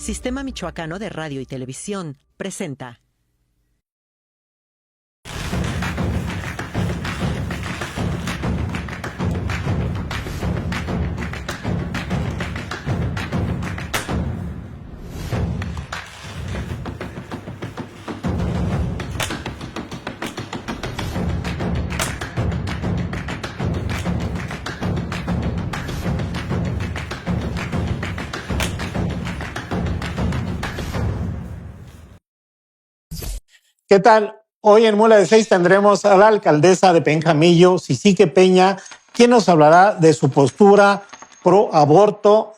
Sistema Michoacano de Radio y Televisión presenta. ¿Qué tal? Hoy en Mula de Seis tendremos a la alcaldesa de Penjamillo, Sisique Peña, quien nos hablará de su postura pro aborto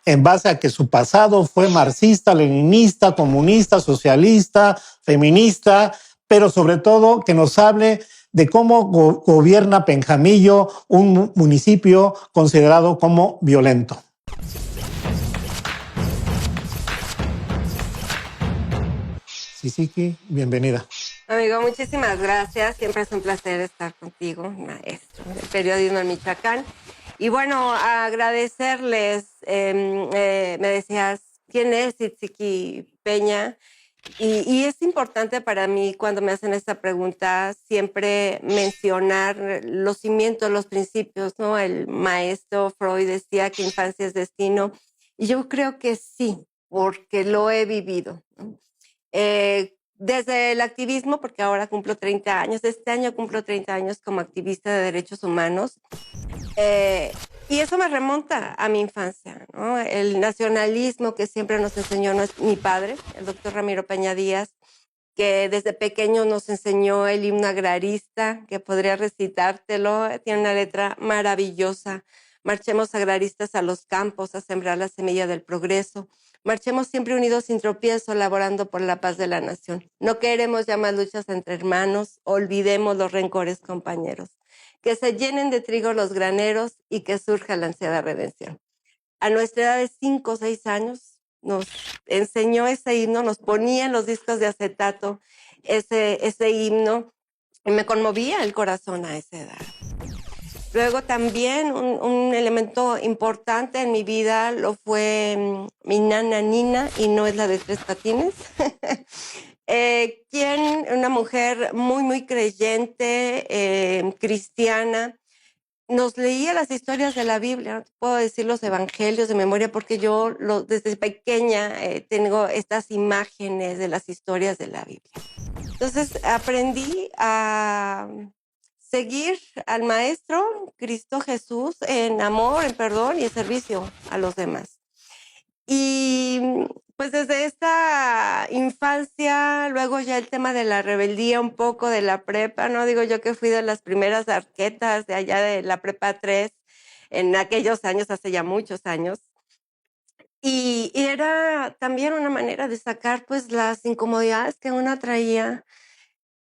en base a que su pasado fue marxista, leninista, comunista, socialista, feminista, pero sobre todo que nos hable de cómo gobierna Penjamillo, un municipio considerado como violento. Sisique, bienvenida. Amigo, muchísimas gracias. Siempre es un placer estar contigo, maestro del periodismo en Michoacán. Y bueno, agradecerles, me decías, ¿quién es Sisique Peña? Y es importante para mí cuando me hacen esta pregunta siempre mencionar los cimientos, los principios, ¿no? El maestro Freud decía que infancia es destino. Y yo creo que sí, porque lo he vivido, ¿no? Desde el activismo, porque ahora cumplo 30 años, este año cumplo 30 años como activista de derechos humanos, y eso me remonta a mi infancia, ¿no? El nacionalismo que siempre nos enseñó mi padre, el doctor Ramiro Peña Díaz, que desde pequeño nos enseñó el himno agrarista, que podría recitártelo, tiene una letra maravillosa. Marchemos agraristas a los campos a sembrar la semilla del progreso. Marchemos siempre unidos sin tropiezo, laborando por la paz de la nación. No queremos ya más luchas entre hermanos, olvidemos los rencores, compañeros. Que se llenen de trigo los graneros y que surja la ansiada redención. A nuestra edad de 5 o 6 años nos enseñó ese himno, nos ponía en los discos de acetato ese himno y me conmovía el corazón a esa edad. Luego también un elemento importante en mi vida lo fue mi nana Nina, y no es la de Tres Patines. Una mujer muy, muy creyente, cristiana, nos leía las historias de la Biblia. No te puedo decir los evangelios de memoria porque yo desde pequeña tengo estas imágenes de las historias de la Biblia. Entonces aprendí a seguir al Maestro Cristo Jesús en amor, en perdón y en servicio a los demás. Y pues desde esta infancia, luego ya el tema de la rebeldía, un poco de la prepa, ¿no? Digo yo que fui de las primeras arquetas de allá de la prepa 3 en aquellos años, hace ya muchos años. Y era también una manera de sacar pues las incomodidades que uno traía.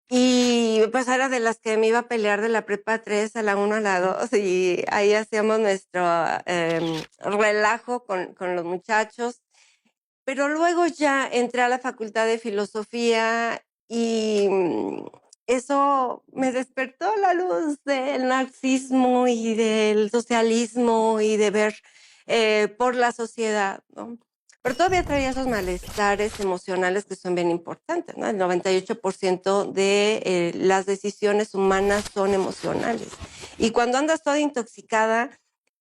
Y pues era de las que me iba a pelear de la prepa 3 a la 1 a la 2 y ahí hacíamos nuestro relajo con los muchachos. Pero luego ya entré a la Facultad de Filosofía y eso me despertó la luz del marxismo y del socialismo y de ver por la sociedad, ¿no? Pero todavía traía esos malestares emocionales que son bien importantes, ¿no? El 98% de las decisiones humanas son emocionales. Y cuando andas toda intoxicada,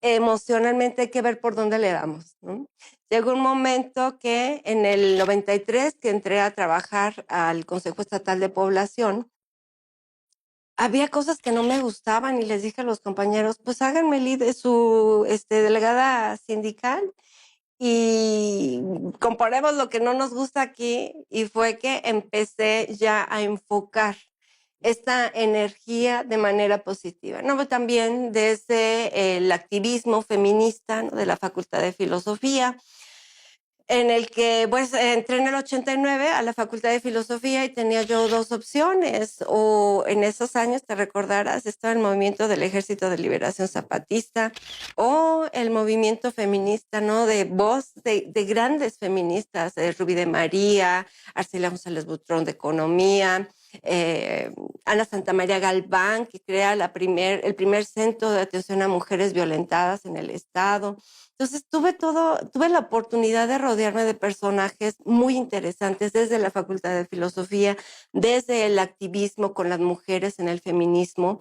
emocionalmente hay que ver por dónde le damos, ¿no? Llegó un momento que en el 93, que entré a trabajar al Consejo Estatal de Población, había cosas que no me gustaban y les dije a los compañeros, pues háganme su delegada sindical y comparemos lo que no nos gusta aquí. Y fue que empecé ya a enfocar esta energía de manera positiva, ¿no? También desde el activismo feminista, ¿no?, de la Facultad de Filosofía, en el que pues entré en el 89 a la Facultad de Filosofía y tenía yo dos opciones, o en esos años, te recordarás, estaba el movimiento del Ejército de Liberación Zapatista o el movimiento feminista, ¿no?, de voz de grandes feministas, Rubí de María, Arcelia González Butrón de Economía, Ana Santamaría Galván, que crea el primer centro de atención a mujeres violentadas en el estado. Entonces tuve la oportunidad de rodearme de personajes muy interesantes desde la Facultad de Filosofía, desde el activismo con las mujeres en el feminismo.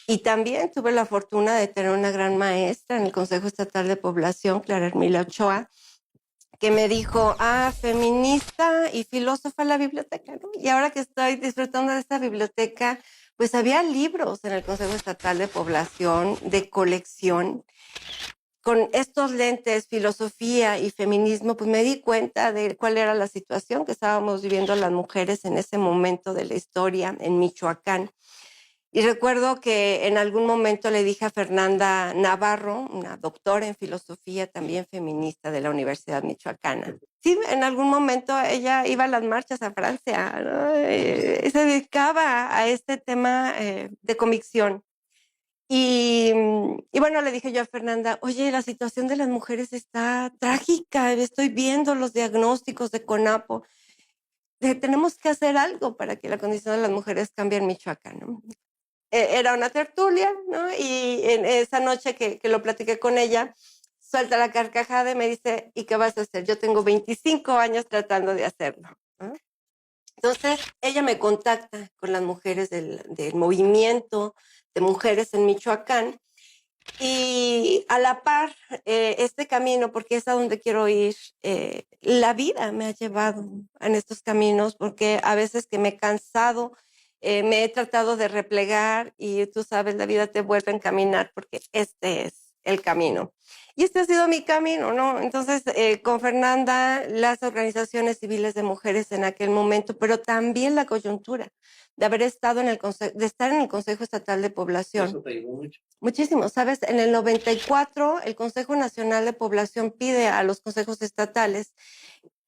Y también tuve la fortuna de tener una gran maestra en el Consejo Estatal de Población, Clara Hermila Ochoa, que me dijo, feminista y filósofa en la biblioteca, ¿no? Y ahora que estoy disfrutando de esta biblioteca, pues había libros en el Consejo Estatal de Población de colección. Con estos lentes, filosofía y feminismo, pues me di cuenta de cuál era la situación que estábamos viviendo las mujeres en ese momento de la historia en Michoacán. Y recuerdo que en algún momento le dije a Fernanda Navarro, una doctora en filosofía, también feminista de la Universidad Michoacana. Sí, en algún momento ella iba a las marchas a Francia, ¿no? Se dedicaba a este tema de convicción. Y bueno, le dije yo a Fernanda, oye, la situación de las mujeres está trágica, estoy viendo los diagnósticos de CONAPO, tenemos que hacer algo para que la condición de las mujeres cambie en Michoacán, ¿no? Era una tertulia, ¿no? Y en esa noche que lo platiqué con ella, suelta la carcajada y me dice, ¿y qué vas a hacer? Yo tengo 25 años tratando de hacerlo, ¿no? Entonces, ella me contacta con las mujeres del movimiento de mujeres en Michoacán y a la par, este camino, porque es a donde quiero ir, la vida me ha llevado en estos caminos, porque a veces que me he cansado, me he tratado de replegar y tú sabes, la vida te vuelve a encaminar porque este es el camino. Y este ha sido mi camino, ¿no? Entonces, con Fernanda, las organizaciones civiles de mujeres en aquel momento, pero también la coyuntura de haber estado de estar en el Consejo Estatal de Población. Eso te ayudó mucho. Muchísimo, ¿sabes? En el 94, el Consejo Nacional de Población pide a los consejos estatales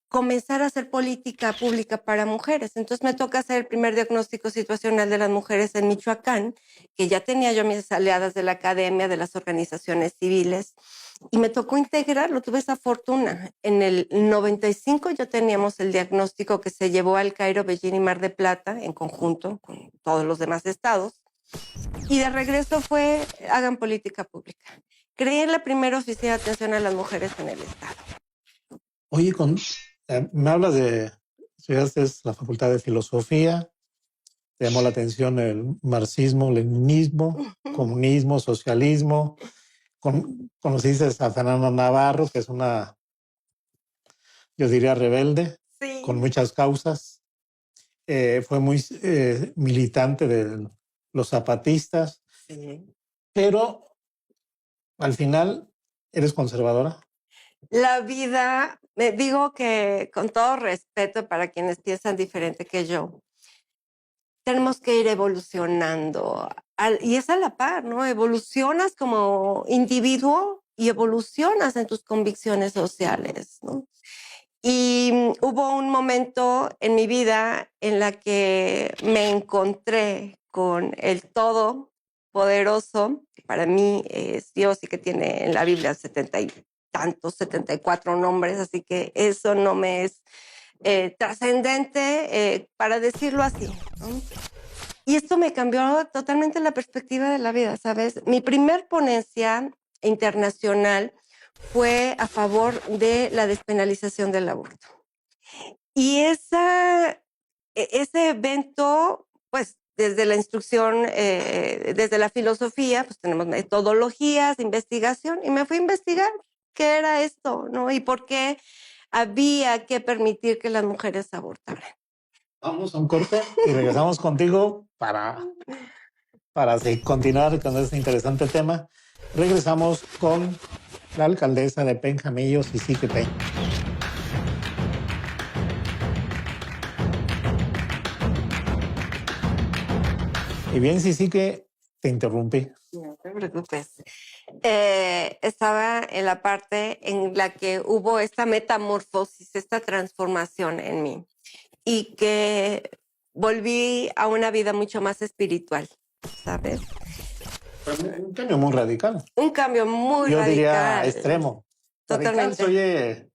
comenzar a hacer política pública para mujeres. Entonces me toca hacer el primer diagnóstico situacional de las mujeres en Michoacán, que ya tenía yo mis aliadas de la academia, de las organizaciones civiles, y me tocó integrarlo, tuve esa fortuna. En el 95 ya teníamos el diagnóstico que se llevó al Cairo, Beijing y Mar de Plata en conjunto con todos los demás estados. Y de regreso fue, hagan política pública. Creé la primera oficina de atención a las mujeres en el estado. Oye, me hablas de, estudiaste la Facultad de Filosofía, te llamó la atención el marxismo, leninismo, comunismo, socialismo. Conociste a Fernanda Navarro, que es una, yo diría, rebelde, Sí. con muchas causas. Fue muy militante de los zapatistas, Sí. pero al final eres conservadora. La vida, me digo que con todo respeto para quienes piensan diferente que yo, tenemos que ir evolucionando. Y es a la par, ¿no? Evolucionas como individuo y evolucionas en tus convicciones sociales, ¿no? Y hubo un momento en mi vida en la que me encontré con el Todopoderoso, que para mí es Dios y que tiene en la Biblia 70 y tantos, 74 nombres, así que eso no me es trascendente para decirlo así, ¿no? Y esto me cambió totalmente la perspectiva de la vida, ¿sabes? Mi primer ponencia internacional fue a favor de la despenalización del aborto. Y ese evento, pues desde la instrucción, desde la filosofía, pues tenemos metodologías de investigación y me fui a investigar qué era esto, ¿no? Y por qué había que permitir que las mujeres abortaran. Vamos a un corte y regresamos contigo para continuar con este interesante tema. Regresamos con la alcaldesa de Penjamillo, Cizique Peña. Y bien, Cizique, te interrumpí. No te preocupes. Estaba en la parte en la que hubo esta metamorfosis, esta transformación en mí y que volví a una vida mucho más espiritual, ¿sabes? Un cambio muy radical. Un cambio muy Yo radical. diría extremo. Totalmente. Radical se oye,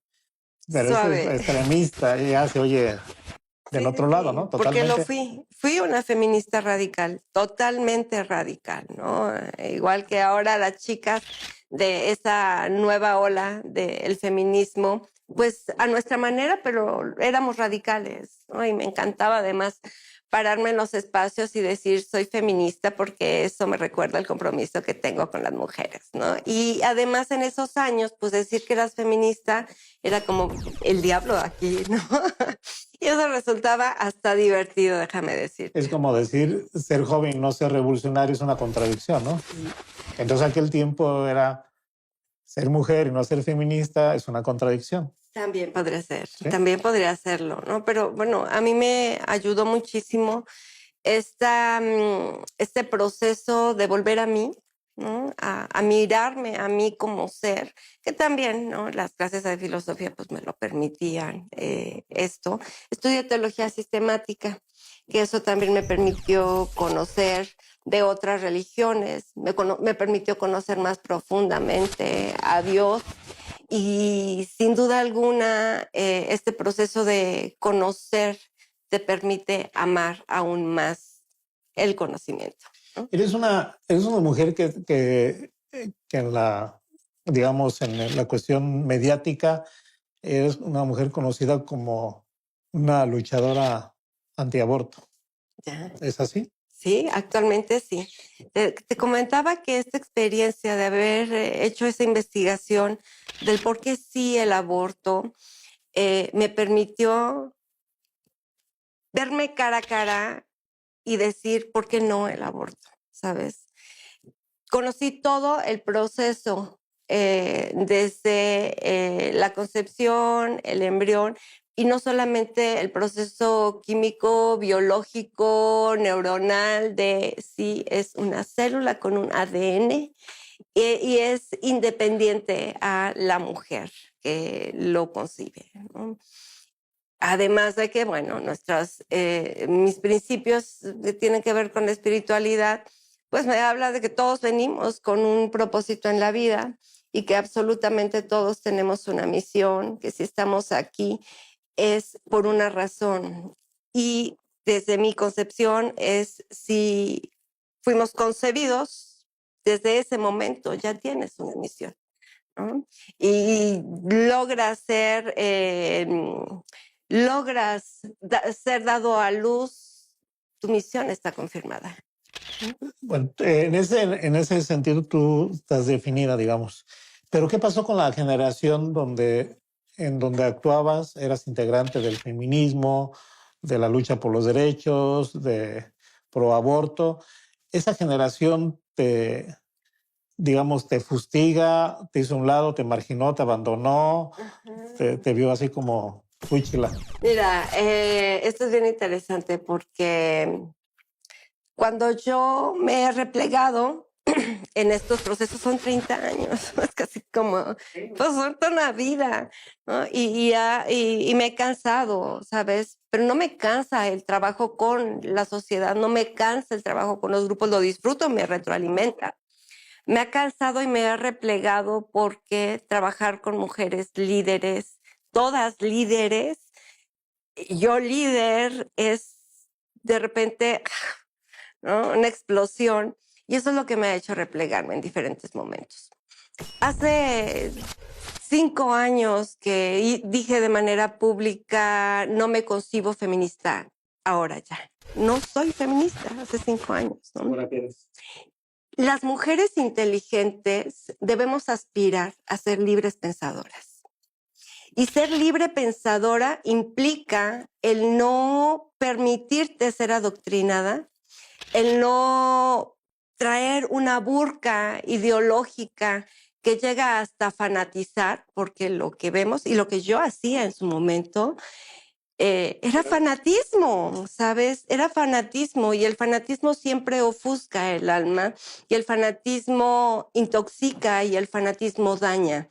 pero suave. es extremista, ya se oye del Sí, otro lado, ¿no? porque lo Totalmente. fui una feminista radical, totalmente radical, ¿no? Igual que ahora las chicas de esa nueva ola del feminismo, pues a nuestra manera, pero éramos radicales, ¿no? Y me encantaba además pararme en los espacios y decir soy feminista porque eso me recuerda el compromiso que tengo con las mujeres, ¿no? Y además en esos años, pues decir que eras feminista era como el diablo aquí, ¿no? Y eso resultaba hasta divertido, déjame decirte. Es como decir, ser joven y no ser revolucionario es una contradicción, ¿no? Entonces aquel tiempo era ser mujer y no ser feminista es una contradicción. También podría ser, ¿Sí? también podría hacerlo, ¿no? Pero bueno, a mí me ayudó muchísimo este proceso de volver a mí, ¿no? A mirarme a mí como ser, que también, ¿no? Las clases de filosofía pues me lo permitían esto. Estudié teología sistemática, que eso también me permitió conocer de otras religiones, me permitió conocer más profundamente a Dios y sin duda alguna este proceso de conocer te permite amar aún más el conocimiento, ¿no? Eres una mujer que en la, digamos, en la cuestión mediática, eres una mujer conocida como una luchadora antiaborto. Ya. ¿Es así? Sí, actualmente sí. Te comentaba que esta experiencia de haber hecho esa investigación del por qué sí el aborto me permitió verme cara a cara y decir por qué no el aborto, ¿sabes? Conocí todo el proceso, desde la concepción, el embrión, y no solamente el proceso químico, biológico, neuronal, de si es una célula con un ADN y es independiente a la mujer que lo concibe, ¿no? Además de que, bueno, mis principios que tienen que ver con la espiritualidad, pues me habla de que todos venimos con un propósito en la vida y que absolutamente todos tenemos una misión, que si estamos aquí es por una razón. Y desde mi concepción es si fuimos concebidos, desde ese momento ya tienes una misión, ¿no? Y ser dado a luz, tu misión está confirmada. Bueno, en ese sentido tú estás definida, digamos. Pero ¿qué pasó con la generación en donde actuabas? Eras integrante del feminismo, de la lucha por los derechos, de pro aborto. Esa generación digamos, te fustiga, te hizo a un lado, te marginó, te abandonó, te vio así como fúchila. Mira, esto es bien interesante porque cuando yo me he replegado en estos procesos, son 30 años, es casi como, pues son toda una vida, ¿no? Y me he cansado, ¿sabes? Pero no me cansa el trabajo con la sociedad, no me cansa el trabajo con los grupos, lo disfruto, me retroalimenta. Me ha cansado y me ha replegado porque trabajar con mujeres líderes, todas líderes, yo líder es de repente, ¿no? Una explosión. Y eso es lo que me ha hecho replegarme en diferentes momentos. Hace 5 años que dije de manera pública, no me concibo feminista. Ahora ya. No soy feminista hace 5 años, ¿no? Las mujeres inteligentes debemos aspirar a ser libres pensadoras. Y ser libre pensadora implica el no permitirte ser adoctrinada, el no traer una burka ideológica que llega hasta fanatizar, porque lo que vemos y lo que yo hacía en su momento era fanatismo, ¿sabes? Era fanatismo y el fanatismo siempre ofusca el alma y el fanatismo intoxica y el fanatismo daña.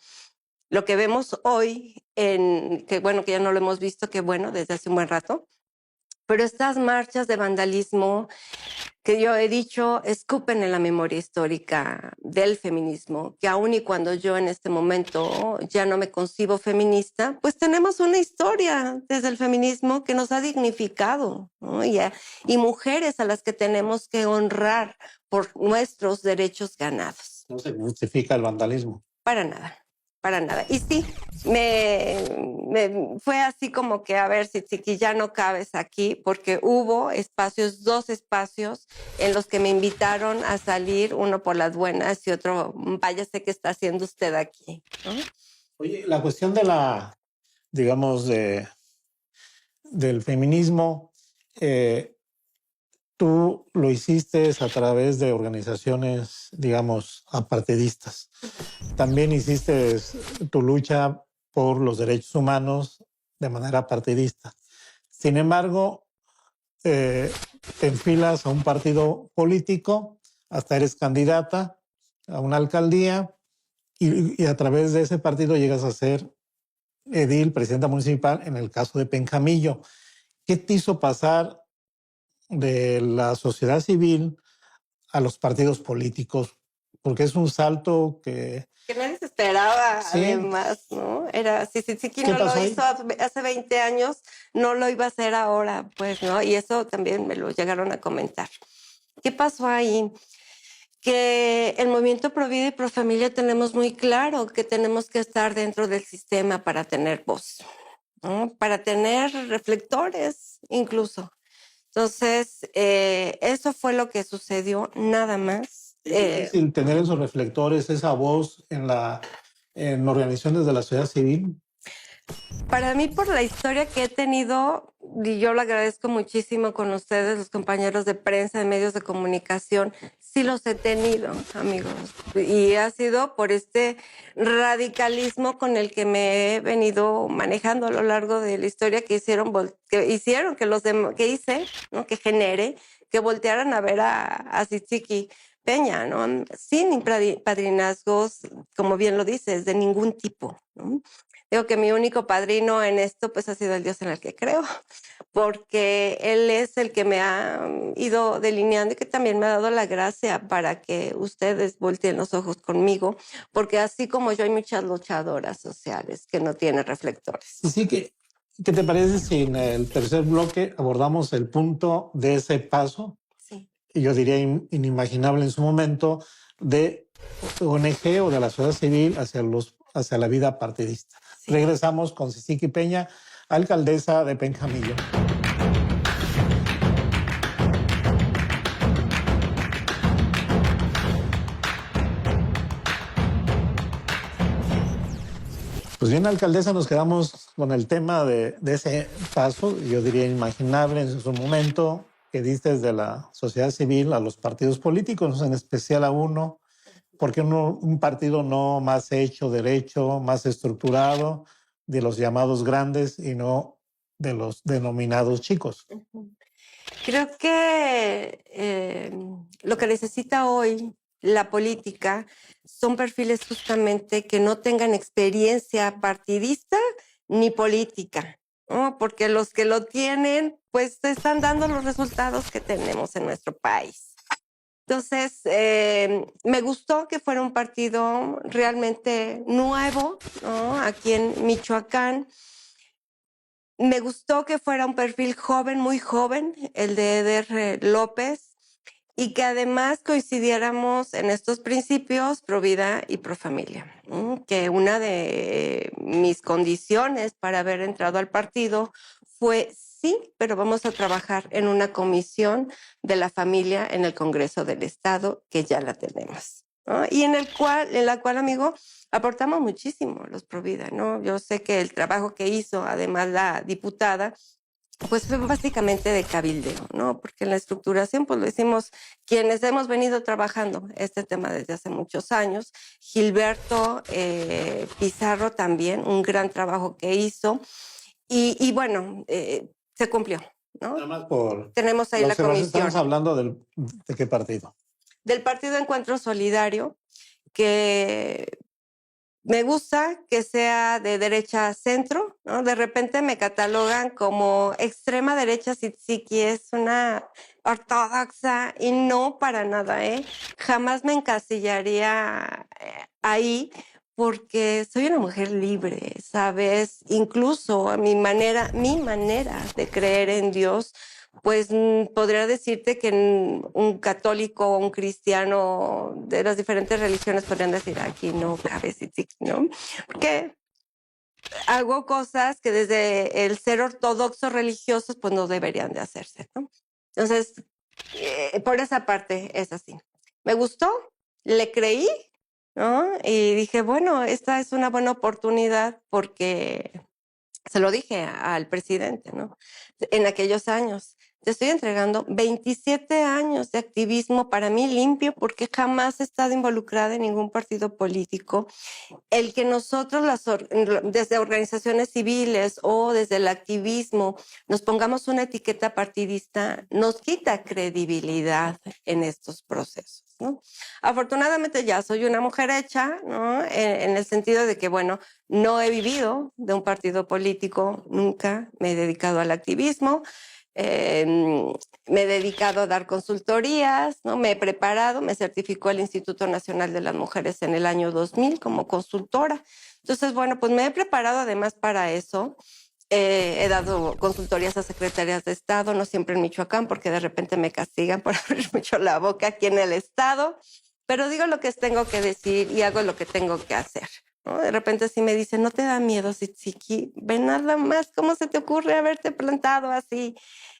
Lo que vemos hoy, que bueno, que ya no lo hemos visto, que bueno, desde hace un buen rato, pero estas marchas de vandalismo que yo he dicho escupen en la memoria histórica del feminismo, que aun y cuando yo en este momento ya no me concibo feminista, pues tenemos una historia desde el feminismo que nos ha dignificado, ¿no? Y mujeres a las que tenemos que honrar por nuestros derechos ganados. No se justifica el vandalismo. Para nada, para nada. Y sí, fue así como que, a ver, si ya no cabes aquí, porque hubo espacios, 2 espacios en los que me invitaron a salir, uno por las buenas y otro, váyase, ¿qué está haciendo usted aquí? ¿No? Oye, la cuestión de digamos, del feminismo, tú lo hiciste a través de organizaciones, digamos, apartidistas. También hiciste tu lucha por los derechos humanos de manera partidista. Sin embargo, te enfilas a un partido político, hasta eres candidata a una alcaldía y a través de ese partido llegas a ser edil, presidenta municipal, en el caso de Penjamillo. ¿Qué te hizo pasar de la sociedad civil a los partidos políticos? Porque es un salto que nadie se esperaba, sí. Además, ¿no? Era, si ¿Qué no pasó lo ahí? hizo hace 20 años, no lo iba a hacer ahora, pues, ¿no? Y eso también me lo llegaron a comentar. ¿Qué pasó ahí? Que el movimiento Pro Vida y Pro Familia tenemos muy claro que tenemos que estar dentro del sistema para tener voz, ¿no? Para tener reflectores incluso. Entonces, eso fue lo que sucedió, nada más. Es difícil tener esos reflectores, esa voz en organizaciones de la sociedad civil. Para mí, por la historia que he tenido, y yo lo agradezco muchísimo con ustedes, los compañeros de prensa, de medios de comunicación, sí los he tenido, amigos. Y ha sido por este radicalismo con el que me he venido manejando a lo largo de la historia que hicieron que los que hice, ¿no? Que genere, que voltearan a ver a Tzitziki Peña, ¿no? Sin padrinazgos, como bien lo dices, de ningún tipo, ¿no? Digo que mi único padrino en esto pues ha sido el Dios en el que creo, porque Él es el que me ha ido delineando y que también me ha dado la gracia para que ustedes volteen los ojos conmigo, porque así como yo hay muchas luchadoras sociales que no tienen reflectores. Y sí, ¿qué te parece si en el tercer bloque abordamos el punto de ese paso? Sí. Y yo diría inimaginable en su momento de ONG o de la sociedad civil hacia la vida partidista. Sí. Regresamos con Tzitziki Peña, alcaldesa de Penjamillo. Pues bien, alcaldesa, nos quedamos con el tema de ese paso, yo diría inimaginable en su momento, que diste desde la sociedad civil a los partidos políticos, en especial a uno, porque un partido no más hecho, derecho, más estructurado, de los llamados grandes y no de los denominados chicos. Creo que lo que necesita hoy la política son perfiles justamente que no tengan experiencia partidista ni política, ¿no? Porque los que lo tienen, pues están dando los resultados que tenemos en nuestro país. Entonces, me gustó que fuera un partido realmente nuevo, ¿no? Aquí en Michoacán. Me gustó que fuera un perfil joven, muy joven, el de Eder López, y que además coincidiéramos en estos principios pro vida y pro familia. Que una de mis condiciones para haber entrado al partido fue sí, pero vamos a trabajar en una comisión de la familia en el Congreso del Estado, que ya la tenemos, ¿no? Y en la cual, amigo, aportamos muchísimo los pro vida, ¿no? Yo sé que el trabajo que hizo, además, la diputada, pues fue básicamente de cabildeo, ¿no? Porque en la estructuración, pues lo hicimos quienes hemos venido trabajando este tema desde hace muchos años. Gilberto Pizarro también, un gran trabajo que hizo. Y bueno, se cumplió, ¿no? Nada más tenemos ahí la comisión. Estamos hablando ¿de qué partido? Del Partido Encuentro Solidario, que me gusta que sea de derecha centro, ¿no? De repente me catalogan como extrema derecha Tzitziki, es una ortodoxa y no para nada, ¿eh? Jamás me encasillaría ahí porque soy una mujer libre, ¿sabes? Incluso mi manera de creer en Dios, pues podría decirte que un católico o un cristiano de las diferentes religiones podrían decir, aquí no cabe, ¿no? Porque hago cosas que desde el ser ortodoxos religiosos pues no deberían de hacerse, ¿no? Entonces, por esa parte es así. Me gustó, le creí, ¿no? Y dije, bueno, esta es una buena oportunidad porque se lo dije al presidente, ¿no? En aquellos años. Te estoy entregando 27 años de activismo para mí limpio porque jamás he estado involucrada en ningún partido político. El que nosotros desde organizaciones civiles o desde el activismo nos pongamos una etiqueta partidista nos quita credibilidad en estos procesos, ¿no? Afortunadamente ya soy una mujer hecha, ¿no? En el sentido de que, bueno, no he vivido de un partido político, nunca me he dedicado al activismo. Me he dedicado a dar consultorías, ¿no? Me he preparado, me certificó el Instituto Nacional de las Mujeres en el año 2000 como consultora. Entonces, bueno, pues me he preparado además para eso. He dado consultorías a secretarias de Estado, no siempre en Michoacán, porque de repente me castigan por abrir mucho la boca aquí en el Estado, pero digo lo que tengo que decir y hago lo que tengo que hacer, ¿no? De repente sí me dicen, ¿no te da miedo, Tzitziki? Ve nada más, ¿cómo se te ocurre haberte plantado así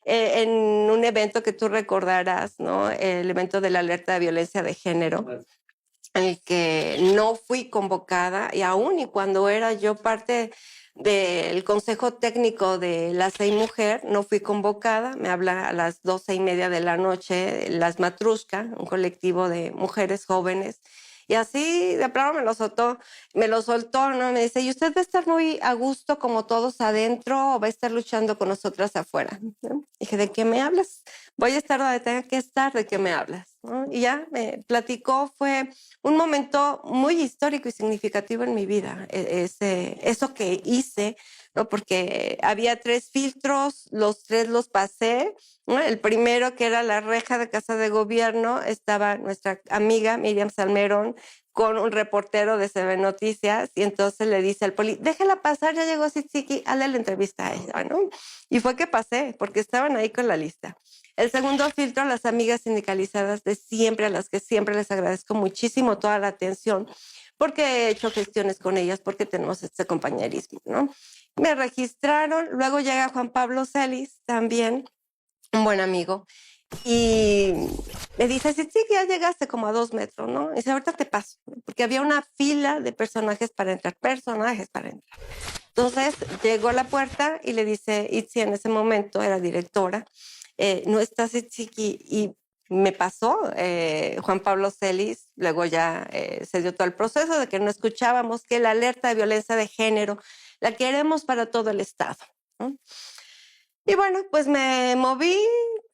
en un evento que tú recordarás, ¿no? El evento de la alerta de violencia de género, en el que no fui convocada y aún y cuando era yo parte del consejo técnico de la SEI Mujer, no fui convocada. Me habla a las 12:30 de la noche Las Matrushka, un colectivo de mujeres jóvenes, y así de plano me lo soltó, ¿no? Me dice, ¿y usted va a estar muy a gusto como todos adentro o va a estar luchando con nosotras afuera? ¿No? Dije, ¿de qué me hablas? Voy a estar donde tenga que estar, ¿de qué me hablas? ¿No? Y ya me platicó, fue un momento muy histórico y significativo en mi vida, eso que hice, ¿no? Porque había 3 filtros, los 3 los pasé, ¿no? El primero, que era la reja de Casa de Gobierno, estaba nuestra amiga Miriam Salmerón con un reportero de CB Noticias y entonces le dice al poli, déjala pasar, ya llegó Tzitziki, hazle la entrevista a ella, ¿no? Y fue que pasé, porque estaban ahí con la lista. El segundo filtro, las amigas sindicalizadas de siempre, a las que siempre les agradezco muchísimo toda la atención, porque he hecho gestiones con ellas, porque tenemos este compañerismo, ¿no? Me registraron, luego llega Juan Pablo Celis, también un buen amigo, y me dice, sí, sí, ya llegaste como a 2 metros, ¿no? Y dice, ahorita te paso, porque había una fila de personajes para entrar. Entonces llegó a la puerta y le dice, Itzi en ese momento era directora, no estás Itziki, y me pasó Juan Pablo Celis, luego ya se dio todo el proceso de que no escuchábamos que la alerta de violencia de género la queremos para todo el estado, ¿no? Y bueno, pues me moví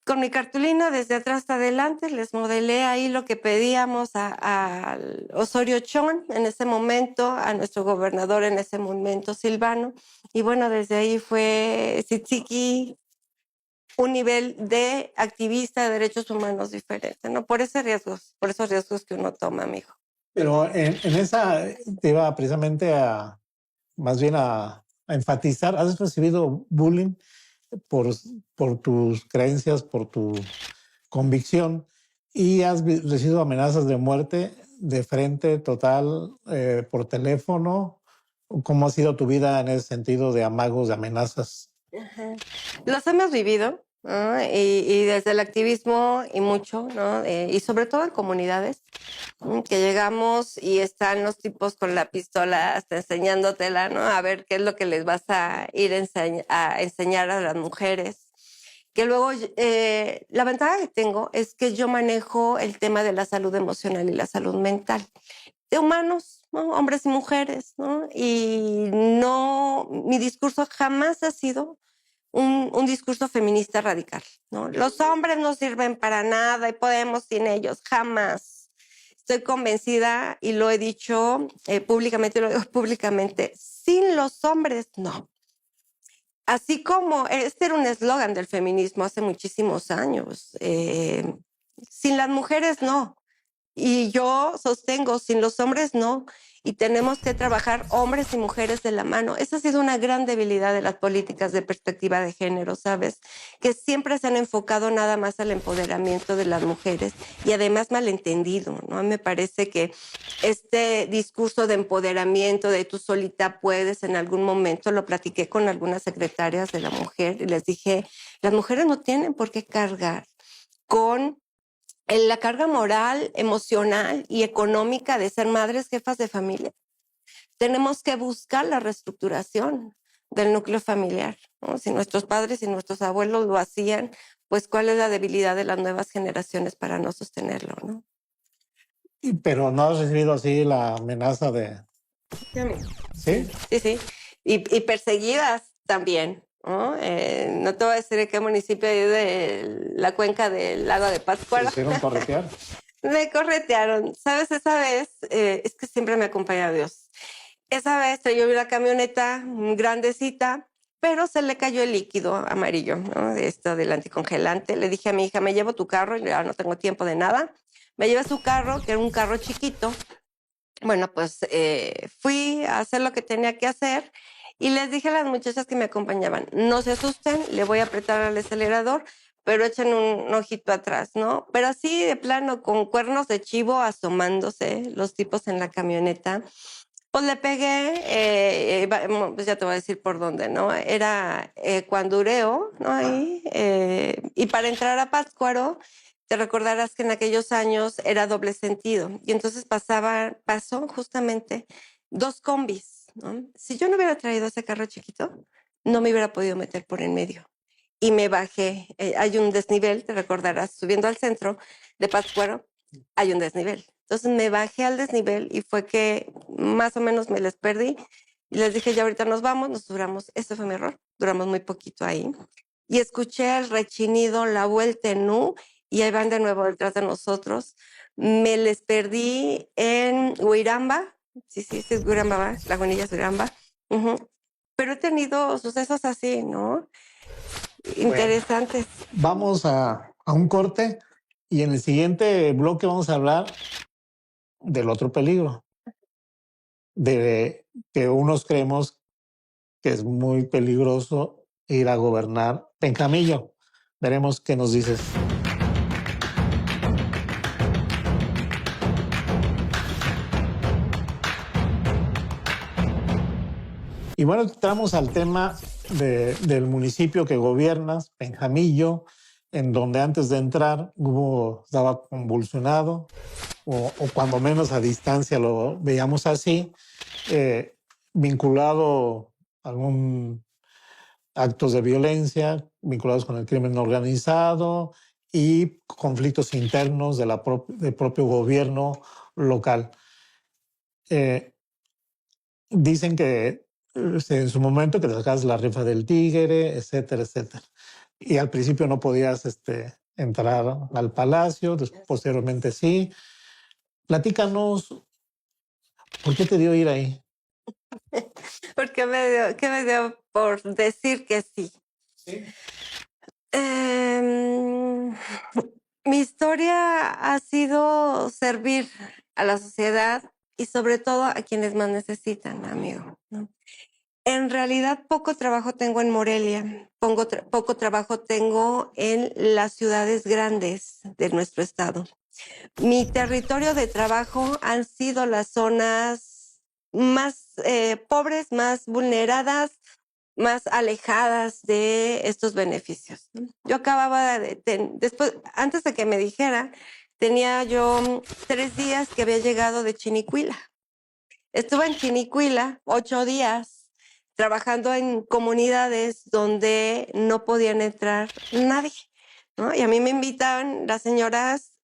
con mi cartulina desde atrás hasta adelante, les modelé ahí lo que pedíamos a Osorio Chong en ese momento, a nuestro gobernador en ese momento, Silvano, y bueno, desde ahí fue Tzitziki un nivel de activista de derechos humanos diferente, ¿no? Por esos riesgos que uno toma, amigo. Pero en esa te iba precisamente más bien a enfatizar, ¿has recibido bullying por, por tus creencias, por tu convicción y has recibido amenazas de muerte de frente total por teléfono? ¿Cómo ha sido tu vida en ese sentido de amagos, de amenazas? Ajá. Los hemos vivido, ¿no? Y desde el activismo y mucho, ¿no? Y sobre todo en comunidades, que llegamos y están los tipos con la pistola hasta enseñándotela, ¿no? A ver qué es lo que les vas a ir a enseñar a las mujeres. Que luego, la ventaja que tengo es que yo manejo el tema de la salud emocional y la salud mental de humanos, ¿no? Hombres y mujeres, ¿no? Y no, mi discurso jamás ha sido un discurso feminista radical, ¿no? Los hombres no sirven para nada y podemos sin ellos, jamás. Estoy convencida y lo he dicho públicamente, lo digo públicamente, sin los hombres, no. Así como este era un eslogan del feminismo hace muchísimos años, sin las mujeres no. Y yo sostengo, sin los hombres no. Y tenemos que trabajar hombres y mujeres de la mano. Esa ha sido una gran debilidad de las políticas de perspectiva de género, ¿sabes? Que siempre se han enfocado nada más al empoderamiento de las mujeres y además malentendido, ¿no? Me parece que este discurso de empoderamiento, de tú solita puedes, en algún momento lo platiqué con algunas secretarias de la mujer y les dije, las mujeres no tienen por qué cargar con la carga moral, emocional y económica de ser madres, jefas de familia. Tenemos que buscar la reestructuración del núcleo familiar, ¿no? Si nuestros padres y nuestros abuelos lo hacían, pues cuál es la debilidad de las nuevas generaciones para no sostenerlo, ¿no? Pero no has recibido así la amenaza de... Sí, amigo. ¿Sí? Sí, sí. Y perseguidas también, ¿no? No te voy a decir en qué municipio de la cuenca del lago de ¿Te Pátzcuaro. hicieron corretear? Me corretearon. ¿Sabes? Esa vez, es que siempre me acompaña Dios. Esa vez yo vi una camioneta grandecita, pero se le cayó el líquido amarillo, ¿no? De esto del anticongelante. Le dije a mi hija, me llevo tu carro, y ya no tengo tiempo de nada. Me llevé su carro, que era un carro chiquito. Bueno, pues fui a hacer lo que tenía que hacer y les dije a las muchachas que me acompañaban, no se asusten, le voy a apretar al acelerador, pero echen un ojito atrás, ¿no? Pero así de plano, con cuernos de chivo asomándose los tipos en la camioneta. Pues le pegué, pues ya te voy a decir por dónde, ¿no? Era Cuandureo, ¿no? Ahí. Y para entrar a Pátzcuaro, te recordarás que en aquellos años era doble sentido. Y entonces pasó justamente dos combis, ¿no? Si yo no hubiera traído ese carro chiquito, no me hubiera podido meter por en medio. Y me bajé. Hay un desnivel, te recordarás, subiendo al centro de Pátzcuaro, hay un desnivel. Entonces me bajé al desnivel y fue que más o menos me les perdí y les dije, ya ahorita nos vamos, nos duramos, ese fue mi error, duramos muy poquito ahí. Y escuché el rechinido, la vuelta en U y ahí van de nuevo detrás de nosotros. Me les perdí en Huiramba, sí, sí, sí, es Huiramba, ¿va? Lagunilla es Huiramba. Ujú. Pero he tenido sucesos así, ¿no? Bueno, Interesantes. vamos a un corte y en el siguiente bloque vamos a hablar del otro peligro, de que unos creemos que es muy peligroso ir a gobernar Pencamillo. Veremos qué nos dices. Y bueno, entramos al tema del municipio que gobiernas, Penjamillo, en donde antes de entrar estaba convulsionado, o cuando menos a distancia lo veíamos así, eh, vinculado a algún actos de violencia vinculados con el crimen organizado y conflictos internos del propio gobierno local. Dicen que en su momento que te sacas la rifa del tigre, etcétera, etcétera. Y al principio no podías entrar al palacio, posteriormente sí. Platícanos, ¿por qué te dio ir ahí? Porque ¿qué me dio por decir que sí? Sí. Em, Mi historia ha sido servir a la sociedad y sobre todo a quienes más necesitan, amigo, ¿no? En realidad poco trabajo tengo en Morelia, poco trabajo tengo en las ciudades grandes de nuestro estado. Mi territorio de trabajo han sido las zonas más pobres, más vulneradas, más alejadas de estos beneficios, ¿no? Yo acababa después, antes de que me dijera, tenía yo 3 días que había llegado de Chinicuila. Estuve en Chinicuila 8 días trabajando en comunidades donde no podían entrar nadie, ¿no? Y a mí me invitan las señoras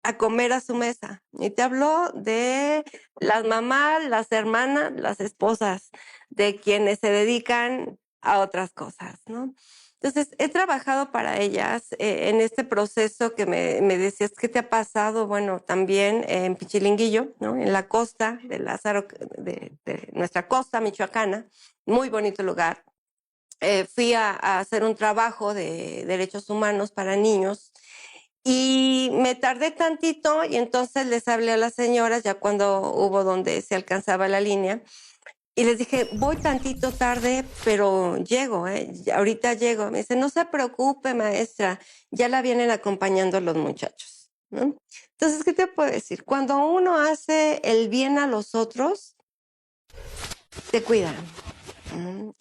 a comer a su mesa. Y te hablo de las mamás, las hermanas, las esposas, de quienes se dedican a otras cosas, ¿no? Entonces, he trabajado para ellas en este proceso que me decías, ¿qué te ha pasado? Bueno, también en Pichilinguillo, ¿no? En la costa de Lázaro, de nuestra costa michoacana, muy bonito lugar. fui a hacer un trabajo de derechos humanos para niños y me tardé tantito y entonces les hablé a las señoras ya cuando hubo donde se alcanzaba la línea y les dije, voy tantito tarde, pero llego, ahorita llego. Me dice, no se preocupe, maestra, ya la vienen acompañando los muchachos, ¿no? Entonces, ¿qué te puedo decir? Cuando uno hace el bien a los otros, te cuidan.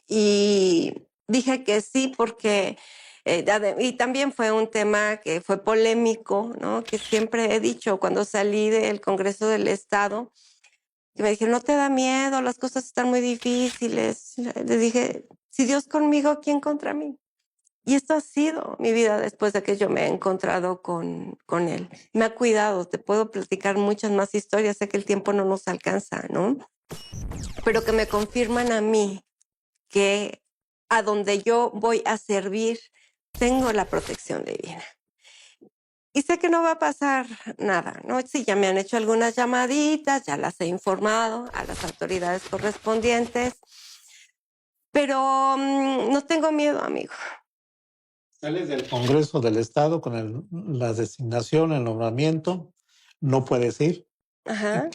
Y dije que sí porque, y también fue un tema que fue polémico, ¿no? Que siempre he dicho cuando salí del Congreso del Estado, que me dijeron, no te da miedo, las cosas están muy difíciles. Les dije, si Dios conmigo, ¿quién contra mí? Y esto ha sido mi vida después de que yo me he encontrado con él. Me ha cuidado, te puedo platicar muchas más historias, sé que el tiempo no nos alcanza, ¿no? Pero que me confirman a mí que a donde yo voy a servir tengo la protección divina. Y sé que no va a pasar nada, ¿no? Sí, ya me han hecho algunas llamaditas, ya las he informado a las autoridades correspondientes, pero no tengo miedo, amigo. Sales del Congreso del Estado con la designación, el nombramiento, no puedes ir. Ajá.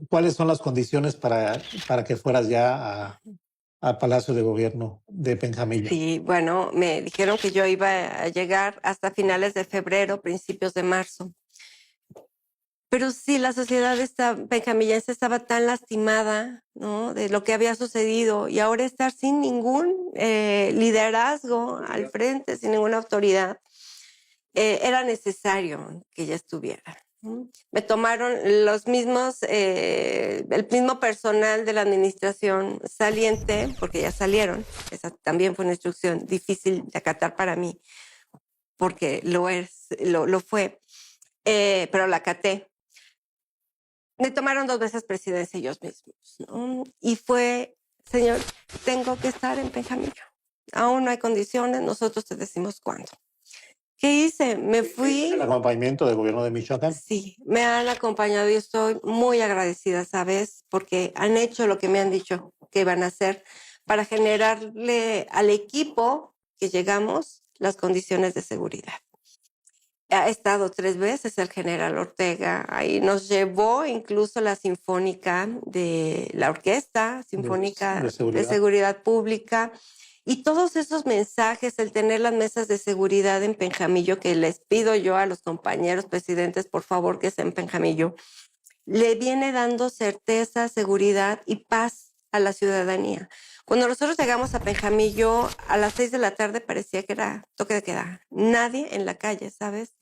¿Cuáles son las condiciones para que fueras ya a Palacio de Gobierno de Penjamillo? Sí, bueno, me dijeron que yo iba a llegar hasta finales de febrero, principios de marzo. Pero sí, la sociedad benjamillense estaba tan lastimada, ¿no? De lo que había sucedido y ahora estar sin ningún liderazgo al frente, sin ninguna autoridad, era necesario que ella estuviera. Me tomaron los mismos, el mismo personal de la administración saliente, porque ya salieron. Esa también fue una instrucción difícil de acatar para mí, porque lo fue, pero la acaté. Me tomaron 2 veces presidencia ellos mismos, ¿no? Y fue, señor, tengo que estar en Penjamillo. Aún no hay condiciones, nosotros te decimos cuándo. ¿Qué hice? Me fui. El acompañamiento del gobierno de Michoacán. Sí, me han acompañado y estoy muy agradecida, ¿sabes? Porque han hecho lo que me han dicho que iban a hacer para generarle al equipo que llegamos las condiciones de seguridad. Ha estado 3 veces el general Ortega, ahí nos llevó incluso la sinfónica de la Orquesta Sinfónica de Seguridad Pública y todos esos mensajes, el tener las mesas de seguridad en Penjamillo, que les pido yo a los compañeros presidentes, por favor, que sea en Penjamillo, le viene dando certeza, seguridad y paz a la ciudadanía. Cuando nosotros llegamos a Penjamillo, a las 6 de la tarde parecía que era toque de queda. Nadie en la calle, ¿sabes?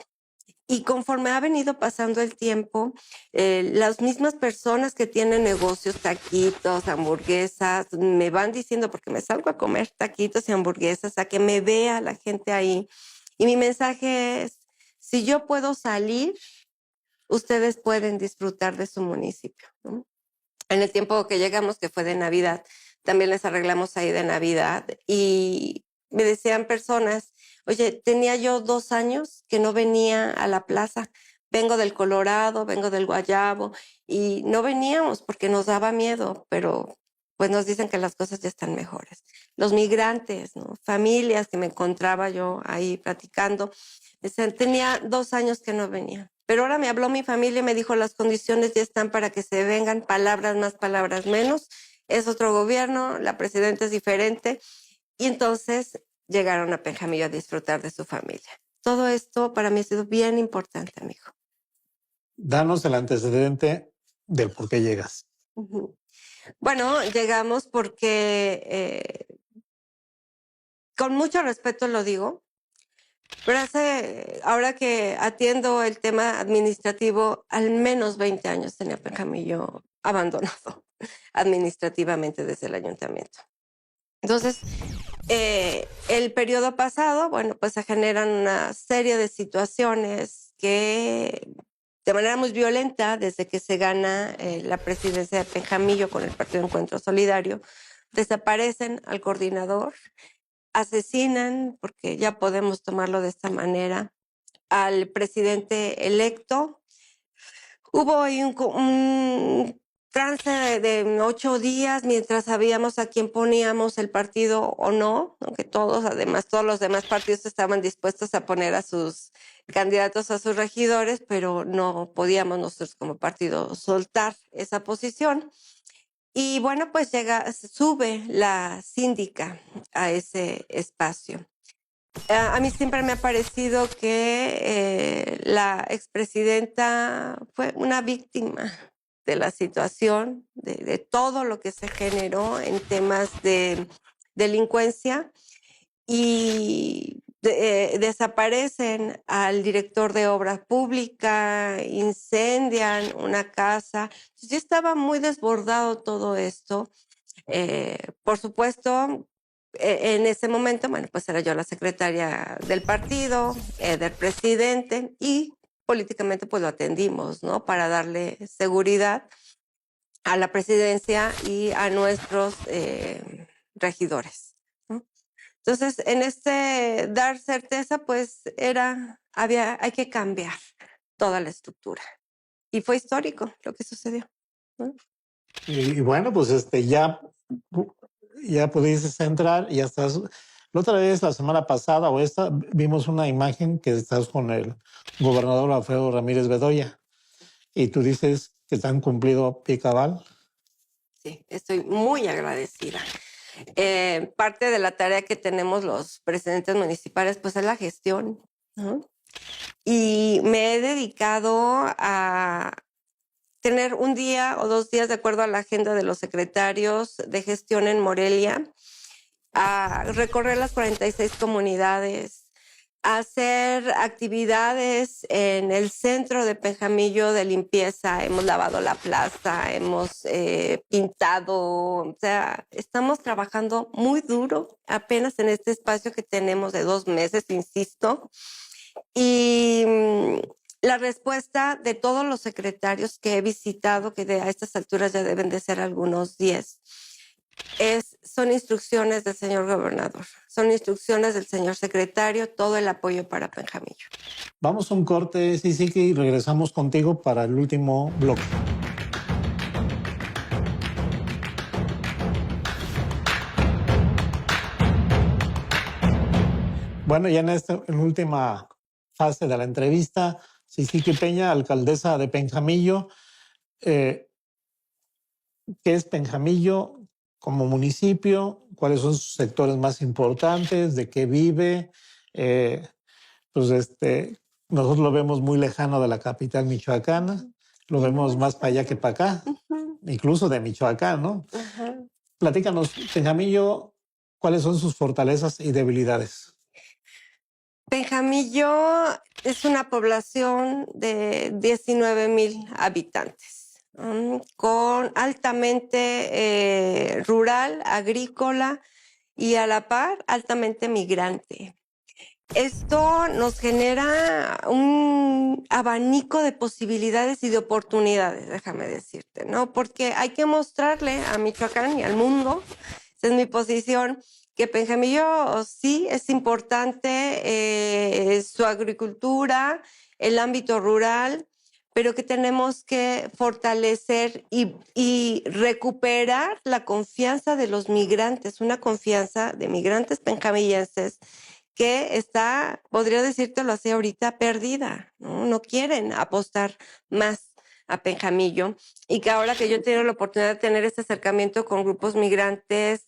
Y conforme ha venido pasando el tiempo, las mismas personas que tienen negocios, taquitos, hamburguesas, me van diciendo, porque me salgo a comer taquitos y hamburguesas, a que me vea la gente ahí. Y mi mensaje es, si yo puedo salir, ustedes pueden disfrutar de su municipio, ¿no? En el tiempo que llegamos, que fue de Navidad, también les arreglamos ahí de Navidad y me decían personas, oye, tenía yo 2 años que no venía a la plaza, vengo del Colorado, vengo del Guayabo y no veníamos porque nos daba miedo, pero pues nos dicen que las cosas ya están mejores. Los migrantes, ¿no? Familias que me encontraba yo ahí platicando, decían, tenía 2 años que no venía. Pero ahora me habló mi familia y me dijo, las condiciones ya están para que se vengan, palabras más, palabras menos. Es otro gobierno, la presidenta es diferente. Y entonces llegaron a Penjamillo a disfrutar de su familia. Todo esto para mí ha sido bien importante, amigo. Danos el antecedente del por qué llegas. Bueno, llegamos porque, con mucho respeto lo digo, pero ahora que atiendo el tema administrativo, al menos 20 años tenía Penjamillo abandonado administrativamente desde el ayuntamiento. Entonces, el periodo pasado, bueno, pues se generan una serie de situaciones que de manera muy violenta, desde que se gana la presidencia de Penjamillo con el Partido Encuentro Solidario, desaparecen al coordinador, asesinan, porque ya podemos tomarlo de esta manera, al presidente electo. Hubo ahí un trance de 8 días mientras sabíamos a quién poníamos el partido o no, aunque además, todos los demás partidos estaban dispuestos a poner a sus candidatos a sus regidores, pero no podíamos nosotros como partido soltar esa posición. Y bueno, pues sube la síndica a ese espacio. A mí siempre me ha parecido que la expresidenta fue una víctima de la situación, de todo lo que se generó en temas de delincuencia, y desaparecen al director de obras públicas, incendian una casa. Entonces, ya estaba muy desbordado todo esto. Por supuesto, en ese momento, bueno, pues era yo la secretaria del partido, del presidente, y políticamente pues lo atendimos, ¿no? Para darle seguridad a la presidencia y a nuestros regidores, ¿no? Entonces, en dar certeza, pues hay que cambiar toda la estructura. Y fue histórico lo que sucedió, ¿no? Y bueno, pues ya pudiste entrar, ya estás. La otra vez, la semana pasada o esta, vimos una imagen que estás con el gobernador Alfredo Ramírez Bedoya y tú dices que te han cumplido a pie cabal. Sí, estoy muy agradecida. Parte de la tarea que tenemos los presidentes municipales, pues es la gestión, ¿no? Y me he dedicado a tener un día o 2 días, de acuerdo a la agenda de los secretarios de gestión en Morelia, a recorrer las 46 comunidades, a hacer actividades en el centro de Penjamillo de limpieza. Hemos lavado la plaza, hemos pintado, o sea, estamos trabajando muy duro apenas en este espacio que tenemos de 2 meses, insisto. Y la respuesta de todos los secretarios que he visitado, que a estas alturas ya deben de ser algunos 10, son instrucciones del señor gobernador, son instrucciones del señor secretario, todo el apoyo para Penjamillo. Vamos a un corte, sí, y regresamos contigo para el último bloque. Bueno, ya en la última fase de la entrevista, Cici Peña, alcaldesa de Penjamillo. ¿Qué es Penjamillo como municipio? ¿Cuáles son sus sectores más importantes? ¿De qué vive? Nosotros lo vemos muy lejano de la capital michoacana, lo vemos más para allá que para acá, incluso de Michoacán, ¿no? Platícanos, Penjamillo, ¿cuáles son sus fortalezas y debilidades? Penjamillo es una población de 19,000 habitantes, con altamente rural, agrícola y a la par altamente migrante. Esto nos genera un abanico de posibilidades y de oportunidades, déjame decirte, ¿no? Porque hay que mostrarle a Michoacán y al mundo, esa es mi posición, que Penjamillo sí es importante, su agricultura, el ámbito rural, pero que tenemos que fortalecer y recuperar la confianza de los migrantes, una confianza de migrantes penjamillenses que está, podría decírtelo así ahorita, perdida, ¿no? No quieren apostar más a Penjamillo, y que ahora que yo he tenido la oportunidad de tener este acercamiento con grupos migrantes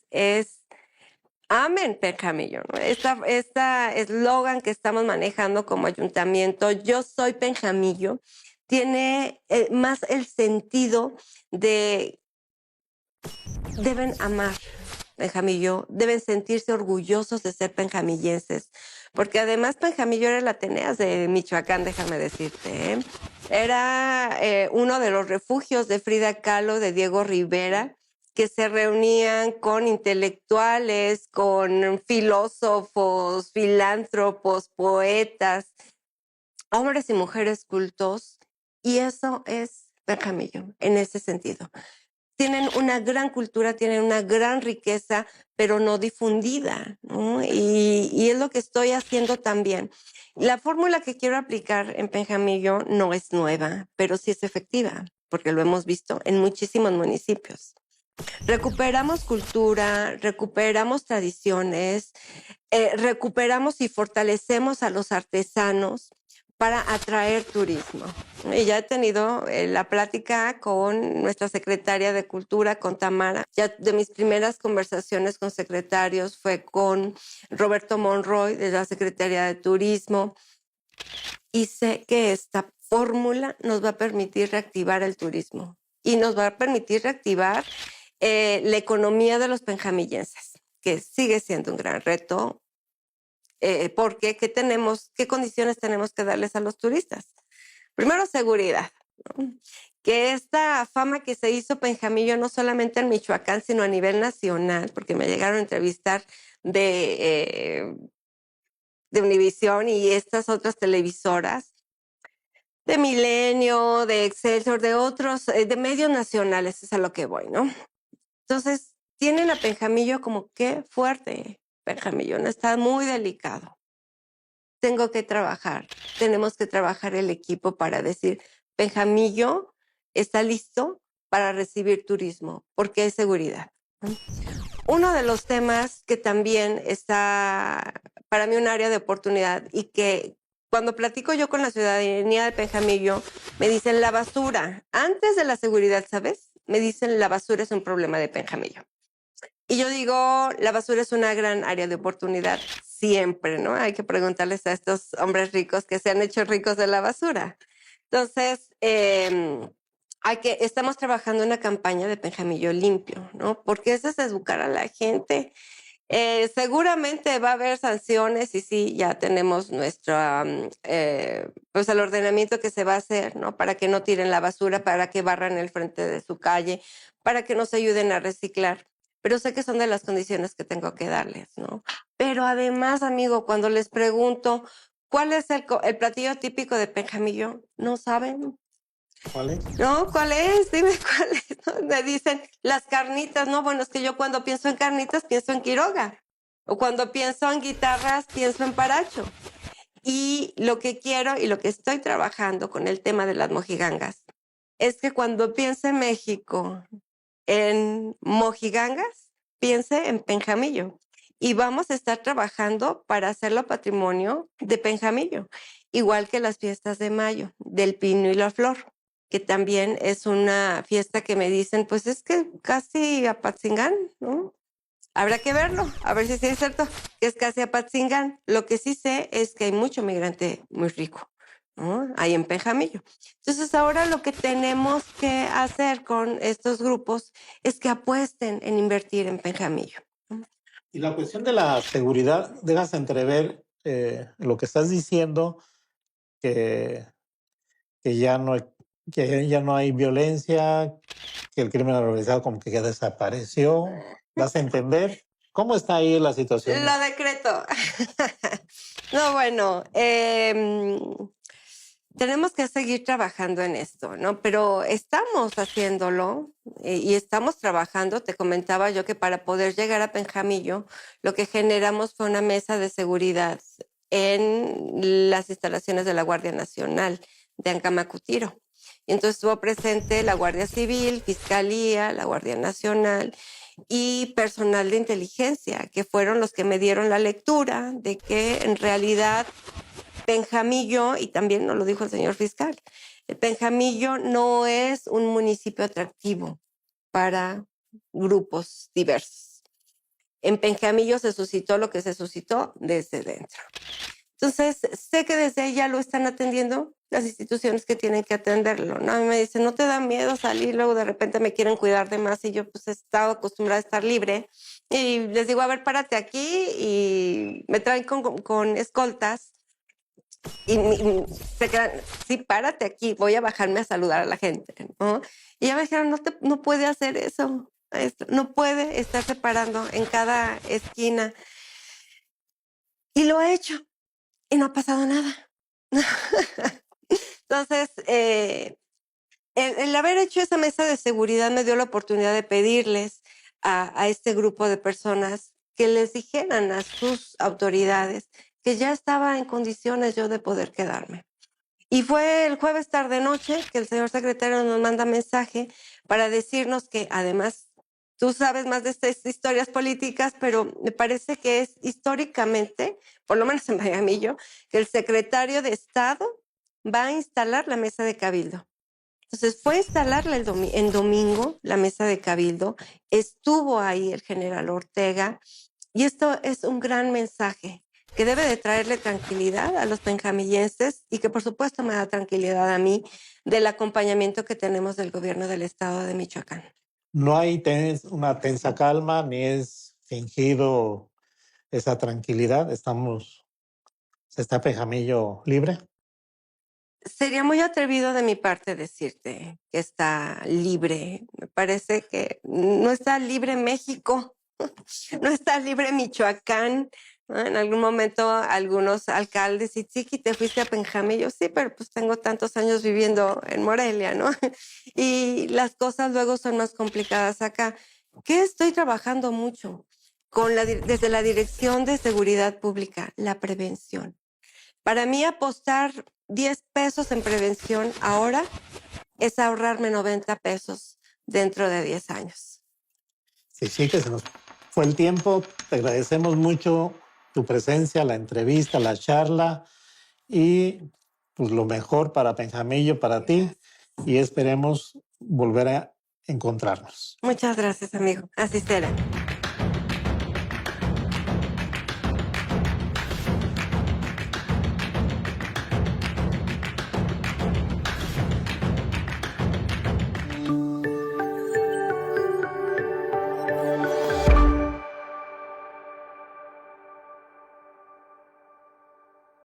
amen Penjamillo, ¿no? Esta eslogan que estamos manejando como ayuntamiento, yo soy Penjamillo, tiene más el sentido de deben amar Penjamillo, deben sentirse orgullosos de ser penjamillenses, porque además Penjamillo era el Ateneas de Michoacán, déjame decirte, ¿eh? Era uno de los refugios de Frida Kahlo, de Diego Rivera, que se reunían con intelectuales, con filósofos, filántropos, poetas, hombres y mujeres cultos, y eso es Penjamillo en ese sentido. Tienen una gran cultura, tienen una gran riqueza, pero no difundida, ¿no? Y es lo que estoy haciendo también. La fórmula que quiero aplicar en Penjamillo no es nueva, pero sí es efectiva. porque lo hemos visto en muchísimos municipios. Recuperamos cultura, recuperamos tradiciones, recuperamos y fortalecemos a los artesanos para atraer turismo. Y ya he tenido la plática con nuestra secretaria de Cultura, con Tamara. Ya de mis primeras conversaciones con secretarios fue con Roberto Monroy, de la Secretaría de Turismo. Y sé que esta fórmula nos va a permitir reactivar el turismo y nos va a permitir reactivar la economía de los penjamillenses, que sigue siendo un gran reto. Porque ¿qué condiciones tenemos que darles a los turistas? Primero, seguridad, ¿no? Que esta fama que se hizo Penjamillo no solamente en Michoacán, sino a nivel nacional, porque me llegaron a entrevistar de Univisión y estas otras televisoras, de Milenio, de Excelsior, de otros, de medios nacionales, es a lo que voy, ¿no? Entonces, tienen a Penjamillo como qué fuerte. Penjamillo no está muy delicado. Tengo que trabajar, tenemos que trabajar el equipo para decir, Penjamillo está listo para recibir turismo, porque hay seguridad. Uno de los temas que también está para mí un área de oportunidad y que cuando platico yo con la ciudadanía de Penjamillo, me dicen la basura. Antes de la seguridad, ¿sabes? Me dicen la basura es un problema de Penjamillo. Y yo digo, la basura es una gran área de oportunidad siempre, ¿no? Hay que preguntarles a estos hombres ricos que se han hecho ricos de la basura. Entonces, estamos trabajando en una campaña de Penjamillo limpio, ¿no? Porque eso es educar a la gente. Seguramente va a haber sanciones y sí, ya tenemos nuestro, pues el ordenamiento que se va a hacer, ¿no? Para que no tiren la basura, para que barran el frente de su calle, para que nos ayuden a reciclar. Pero sé que son de las condiciones que tengo que darles, ¿no? Pero además, amigo, cuando les pregunto cuál es el platillo típico de Penjamillo, no saben. ¿Cuál es? No, ¿cuál es? Dime cuál es. ¿No? Me dicen las carnitas, ¿no? Bueno, es que yo cuando pienso en carnitas pienso en Quiroga. O cuando pienso en guitarras pienso en Paracho. Y lo que quiero y lo que estoy trabajando con el tema de las mojigangas es que cuando piense en México en mojigangas, piense en Penjamillo. Y vamos a estar trabajando para hacerlo patrimonio de Penjamillo, igual que las fiestas de mayo, del pino y la flor, que también es una fiesta que me dicen, pues es que casi Apatzingán, ¿no? Habrá que verlo, a ver si sí es cierto que es casi Apatzingán. Lo que sí sé es que hay mucho migrante muy rico, ¿no? Ahí en Penjamillo. Entonces ahora lo que tenemos que hacer con estos grupos es que apuesten en invertir en Penjamillo. Y la cuestión de la seguridad, dejas entrever lo que estás diciendo, que, que, ya no, que ya no hay violencia, que el crimen organizado como que ya desapareció. ¿Das a entender? ¿Cómo está ahí la situación? Lo decreto. No, bueno, tenemos que seguir trabajando en esto, ¿no? Pero estamos haciéndolo y estamos trabajando. Te comentaba yo que para poder llegar a Penjamillo, lo que generamos fue una mesa de seguridad en las instalaciones de la Guardia Nacional de Ancamacutiro. Y entonces estuvo presente la Guardia Civil, Fiscalía, la Guardia Nacional y personal de inteligencia, que fueron los que me dieron la lectura de que en realidad Penjamillo, y también nos lo dijo el señor fiscal, Penjamillo no es un municipio atractivo para grupos diversos. En Penjamillo se suscitó lo que se suscitó desde dentro. Entonces, sé que desde ahí ya lo están atendiendo las instituciones que tienen que atenderlo, ¿no? A mí me dicen, ¿no te da miedo salir? Luego de repente me quieren cuidar de más y yo pues he estado acostumbrada a estar libre. Y les digo, a ver, párate aquí y me traen con escoltas y se quedan, sí, párate aquí, voy a bajarme a saludar a la gente, ¿no? Y ya me dijeron, no puede hacer eso, no puede estar separando en cada esquina. Y lo he hecho y no ha pasado nada. Entonces, el haber hecho esa mesa de seguridad me dio la oportunidad de pedirles a este grupo de personas que les dijeran a sus autoridades que ya estaba en condiciones yo de poder quedarme. Y fue el jueves tarde-noche que el señor secretario nos manda mensaje para decirnos que además tú sabes más de estas historias políticas, pero me parece que es históricamente, por lo menos en Miamillo, que el secretario de Estado va a instalar la mesa de cabildo. Entonces fue a instalarla en domingo, la mesa de cabildo, estuvo ahí el general Ortega, y esto es un gran mensaje que debe de traerle tranquilidad a los benjamillenses y que por supuesto me da tranquilidad a mí del acompañamiento que tenemos del gobierno del estado de Michoacán. No hay una tensa calma, ni es fingido esa tranquilidad. Se está Pejamillo libre. Sería muy atrevido de mi parte decirte que está libre. Me parece que no está libre México, no está libre Michoacán. ¿No? En algún momento algunos alcaldes y Chiqui, te fuiste a Penjamillo, sí, pero pues tengo tantos años viviendo en Morelia, ¿no? Y las cosas luego son más complicadas acá. ¿Qué estoy trabajando mucho? Desde la Dirección de Seguridad Pública, la prevención. Para mí apostar 10 pesos en prevención ahora es ahorrarme 90 pesos dentro de 10 años. Sí, que se nos fue el tiempo. Te agradecemos mucho tu presencia, la entrevista, la charla y pues lo mejor para Penjamillo, para ti, y esperemos volver a encontrarnos. Muchas gracias, amigo. Así será.